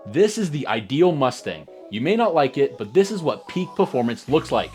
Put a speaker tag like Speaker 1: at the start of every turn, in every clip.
Speaker 1: This is the ideal Mustang. You may not like it, but this is what peak performance looks like.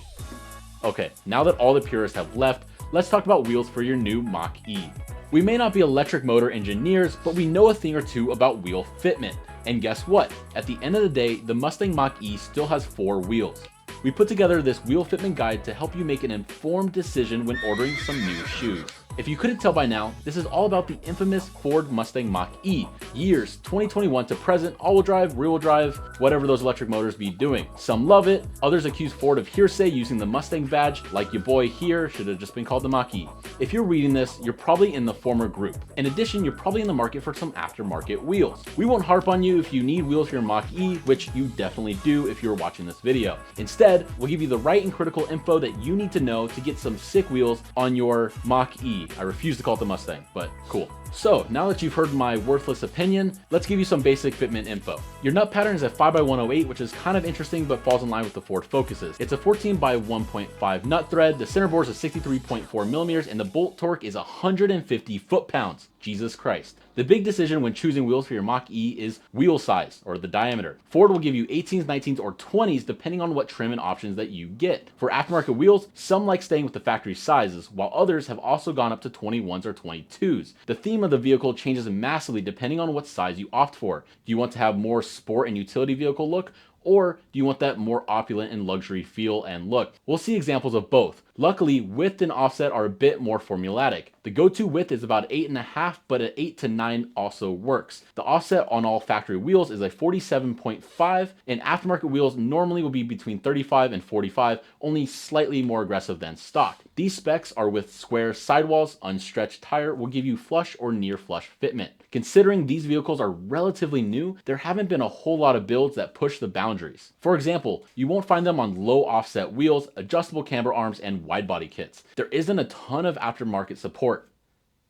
Speaker 1: Okay, now that all the purists have left, let's talk about wheels for your new Mach-E. We may not be electric motor engineers, but we know a thing or two about wheel fitment. And guess what? At the end of the day, the Mustang Mach-E still has 4 wheels. We put together this wheel fitment guide to help you make an informed decision when ordering some new shoes. If you couldn't tell by now, this is all about the infamous Ford Mustang Mach-E. Years 2021 to present, all-wheel drive, rear-wheel drive, whatever those electric motors be doing. Some love it, others accuse Ford of heresy using the Mustang badge, like your boy here should have just been called the Mach-E. If you're reading this, you're probably in the former group. In addition, you're probably in the market for some aftermarket wheels. We won't harp on you if you need wheels for your Mach-E, which you definitely do if you're watching this video. Instead, we'll give you the right and critical info that you need to know to get some sick wheels on your Mach-E. I refuse to call it the Mustang, but cool. So now that you've heard my worthless opinion, let's give you some basic fitment info. Your nut pattern is a 5x108, which is kind of interesting but falls in line with the Ford Focuses. It's a 14x1.5 nut thread, the center bore is 63.4 millimeters, and the bolt torque is 150 foot-pounds. Jesus Christ. The big decision when choosing wheels for your Mach-E is wheel size, or the diameter. Ford will give you 18s, 19s, or 20s depending on what trim and options that you get. For aftermarket wheels, some like staying with the factory sizes, while others have also gone up to 21s or 22s. The theme of the vehicle changes massively depending on what size you opt for. Do you want to have more sport and utility vehicle look, or do you want that more opulent and luxury feel and look? We'll see examples of both. Luckily, width and offset are a bit more formulaic. The go-to width is about 8.5, but an 8 to 9 also works. The offset on all factory wheels is a 47.5, and aftermarket wheels normally will be between 35 and 45, only slightly more aggressive than stock. These specs are with square sidewalls, unstretched tire will give you flush or near flush fitment. Considering these vehicles are relatively new, there haven't been a whole lot of builds that push the boundaries. For example, you won't find them on low offset wheels, adjustable camber arms, and wide body kits. There isn't a ton of aftermarket support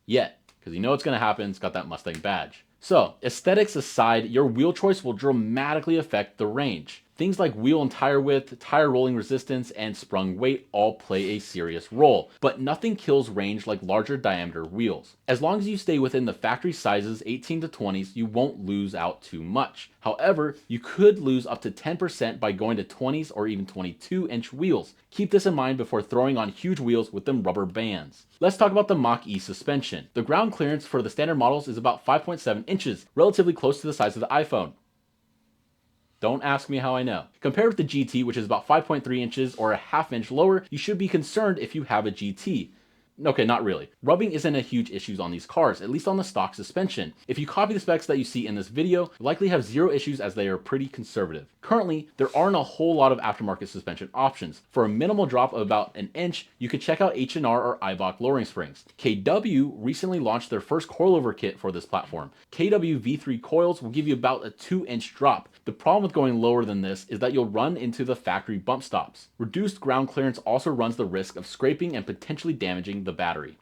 Speaker 1: yet, because you know what's going to happen, it's got that Mustang badge. So, aesthetics aside, your wheel choice will dramatically affect the range. Things like wheel and tire width, tire rolling resistance, and sprung weight all play a serious role, but nothing kills range like larger diameter wheels. As long as you stay within the factory sizes 18 to 20s, you won't lose out too much. However, you could lose up to 10% by going to 20s or even 22-inch wheels. Keep this in mind before throwing on huge wheels with them rubber bands. Let's talk about the Mach-E suspension. The ground clearance for the standard models is about 5.7 inches, relatively close to the size of the iPhone. Don't ask me how I know. Compared with the GT, which is about 5.3 inches or a half inch lower, you should be concerned if you have a GT. Okay, not really. Rubbing isn't a huge issue on these cars, at least on the stock suspension. If you copy the specs that you see in this video, you likely have zero issues as they are pretty conservative. Currently, there aren't a whole lot of aftermarket suspension options. For a minimal drop of about an inch, you could check out H&R or Eibach lowering springs. KW recently launched their first coilover kit for this platform. KW V3 coils will give you about a 2-inch drop. The problem with going lower than this is that you'll run into the factory bump stops. Reduced ground clearance also runs the risk of scraping and potentially damaging the battery.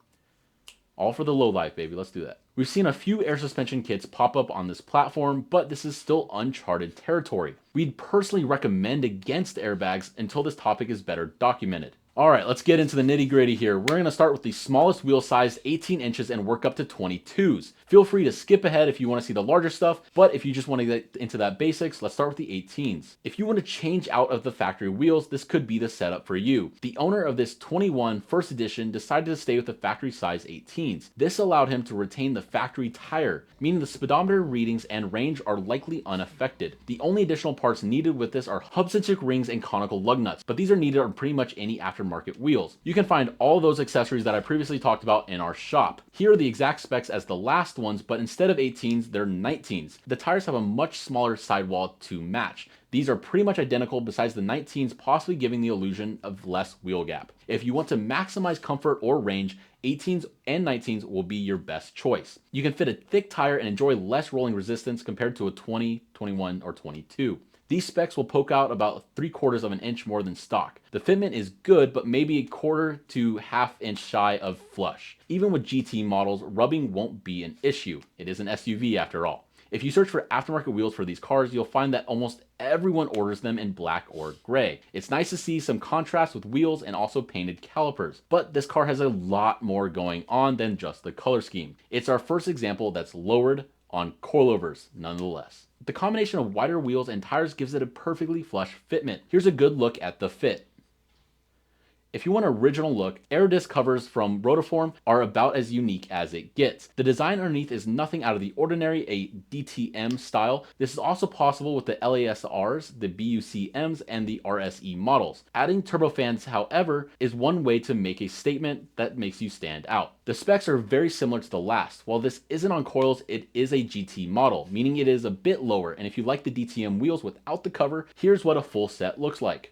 Speaker 1: All for the low life, baby. Let's do that. We've seen a few air suspension kits pop up on this platform, but this is still uncharted territory. We'd personally recommend against airbags until this topic is better documented. Alright, let's get into the nitty gritty here. We're going to start with the smallest wheel size, 18 inches, and work up to 22s. Feel free to skip ahead if you want to see the larger stuff, but if you just want to get into that basics, let's start with the 18s. If you want to change out of the factory wheels, this could be the setup for you. The owner of this 21 first edition decided to stay with the factory size 18s. This allowed him to retain the factory tire, meaning the speedometer readings and range are likely unaffected. The only additional parts needed with this are hub-centric rings and conical lug nuts, but these are needed on pretty much any aftermarket wheels. You can find all those accessories that I previously talked about in our shop. Here are the exact specs as the last ones, but instead of 18s, they're 19s. The tires have a much smaller sidewall to match. These are pretty much identical besides the 19s possibly giving the illusion of less wheel gap. If you want to maximize comfort or range, 18s and 19s will be your best choice. You can fit a thick tire and enjoy less rolling resistance compared to a 20, 21, or 22. These specs will poke out about 3/4 of an inch more than stock. The fitment is good, but maybe a 1/4 to half inch shy of flush. Even with GT models, rubbing won't be an issue. It is an SUV after all. If you search for aftermarket wheels for these cars, you'll find that almost everyone orders them in black or gray. It's nice to see some contrast with wheels and also painted calipers, but this car has a lot more going on than just the color scheme. It's our first example that's lowered on coilovers nonetheless. The combination of wider wheels and tires gives it a perfectly flush fitment. Here's a good look at the fit. If you want an original look, air disc covers from Rotiform are about as unique as it gets. The design underneath is nothing out of the ordinary, a DTM style. This is also possible with the LASRs, the BUCMs, and the RSE models. Adding turbofans, however, is one way to make a statement that makes you stand out. The specs are very similar to the last. While this isn't on coils, it is a GT model, meaning it is a bit lower, and if you like the DTM wheels without the cover, here's what a full set looks like.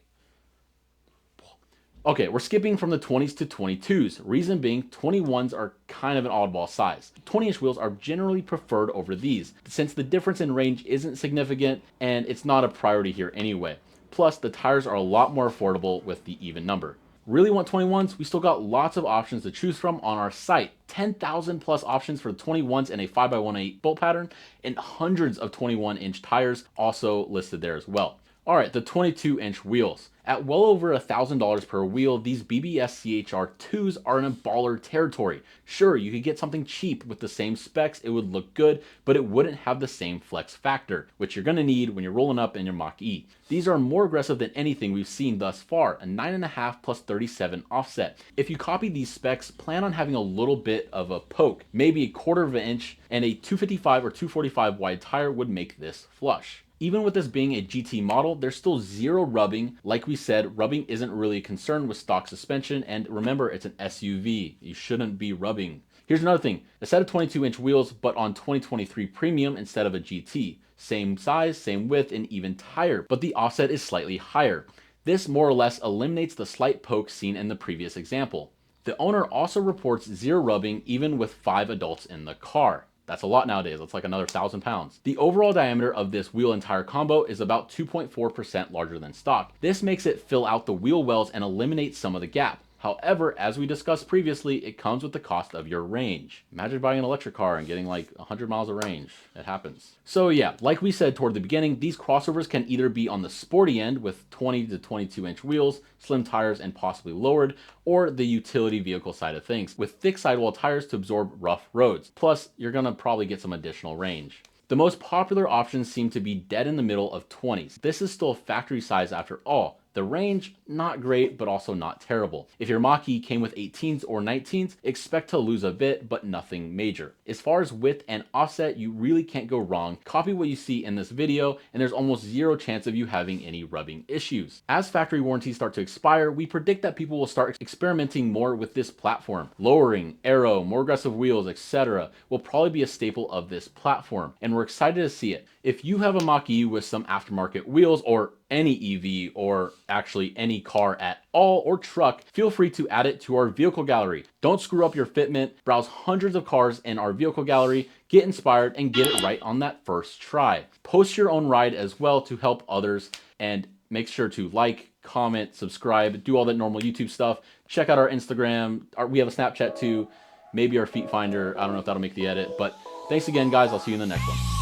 Speaker 1: Okay, we're skipping from the 20s to 22s. Reason being, 21s are kind of an oddball size. 20-inch wheels are generally preferred over these, since the difference in range isn't significant and it's not a priority here anyway. Plus, the tires are a lot more affordable with the even number. Really want 21s? We still got lots of options to choose from on our site. 10,000 plus options for the 21s in a 5x1/8 bolt pattern, and hundreds of 21-inch tires also listed there as well. Alright, the 22-inch wheels. At well over $1,000 per wheel, these BBS CHR2s are in a baller territory. Sure, you could get something cheap with the same specs, it would look good, but it wouldn't have the same flex factor, which you're going to need when you're rolling up in your Mach-E. These are more aggressive than anything we've seen thus far, a 9.5 plus 37 offset. If you copy these specs, plan on having a little bit of a poke, maybe a 1/4 of an inch, and a 255 or 245 wide tire would make this flush. Even with this being a GT model, there's still zero rubbing. Like we said, rubbing isn't really a concern with stock suspension, and remember, it's an SUV. You shouldn't be rubbing. Here's another thing, a set of 22-inch wheels, but on 2023 Premium instead of a GT. Same size, same width, and even tire, but the offset is slightly higher. This more or less eliminates the slight poke seen in the previous example. The owner also reports zero rubbing even with 5 adults in the car. That's a lot nowadays, that's like another 1,000 pounds. The overall diameter of this wheel and tire combo is about 2.4% larger than stock. This makes it fill out the wheel wells and eliminate some of the gap. However, as we discussed previously, it comes with the cost of your range. Imagine buying an electric car and getting like 100 miles of range. It happens. So yeah, like we said toward the beginning, these crossovers can either be on the sporty end with 20 to 22-inch wheels, slim tires, and possibly lowered, or the utility vehicle side of things, with thick sidewall tires to absorb rough roads. Plus, you're gonna probably get some additional range. The most popular options seem to be dead in the middle of 20s. This is still factory size after all. The range, not great, but also not terrible. If your Mach-E came with 18s or 19s, expect to lose a bit, but nothing major. As far as width and offset, you really can't go wrong. Copy what you see in this video, and there's almost zero chance of you having any rubbing issues. As factory warranties start to expire, we predict that people will start experimenting more with this platform. Lowering, aero, more aggressive wheels, etc. will probably be a staple of this platform, and we're excited to see it. If you have a Mach-E with some aftermarket wheels, or any EV, or actually any car at all, or truck, feel free to add it to our vehicle gallery. Don't screw up your fitment. Browse hundreds of cars in our vehicle gallery, get inspired, and get it right on that first try. Post your own ride as well to help others, and make sure to like, comment, subscribe, do all that normal YouTube stuff. Check out our Instagram. We have a Snapchat too, maybe our feet finder. I don't know if that'll make the edit, but thanks again, guys. I'll see you in the next one.